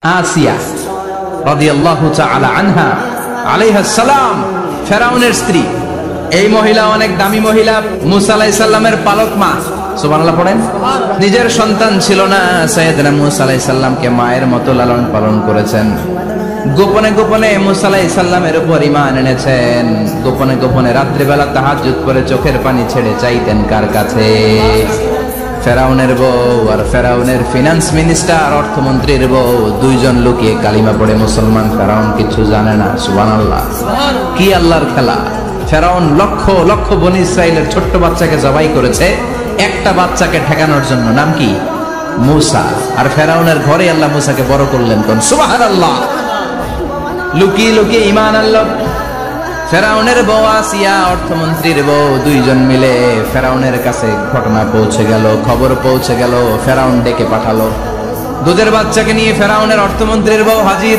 আসিয়া রাদিয়াল্লাহু তাআলা আনহা আলাইহিস সালাম ফেরাউনের স্ত্রী। এই মহিলা অনেক দামি মহিলা, মুসা আলাইহিস সালামের পালক মা। সুবহানাল্লাহ পড়েন। নিজের সন্তান ছিল না, সাইয়েদনা মুসা আলাইহিস সালামকে মায়ের মতো লালন পালন করেছেন। গোপনে গোপনে মুসা আলাইহিস সালামের উপর ঈমান এনেছেন। গোপনে গোপনে রাত্রিবেলা তাহাজ্জুদ করে চোখের পানি ছেড়ে চাইতেন কার কাছে? ফেরাউনের বউ আর ফেরাউনের ফিনান্স মিনিস্টার, অর্থমন্ত্রীর বউ, দুইজন লুকিয়ে কালিমা পড়ে মুসলমান। ফেরাউন কিছু জানে না। সুবহানাল্লাহ। কি আল্লাহর খেলা! ফেরাউন লক্ষ লক্ষ বনী ইসরাইলের ছোট্ট বাচ্চাকে জবাই করেছে একটা বাচ্চাকে ঠেকানোর জন্য। নাম কি? মুসা। আর ফেরাউনের ঘরে আল্লাহ মুসাকে বড় করলেন। কোন সুবহানাল্লাহ! লুকিয়ে লুকিয়ে ঈমান আনলো। ফেরাউনের বউ আসিয়া, অর্থমন্ত্রীর বউ, দুইজন মিলে ফেরাউনের কাছে ঘটনা পৌঁছে গেল, খবর পৌঁছে গেল। ফেরাউন ডেকে পাঠালো। দুধের বাচ্চাকে নিয়ে ফেরাউনের অর্থমন্ত্রীর বউ হাজির।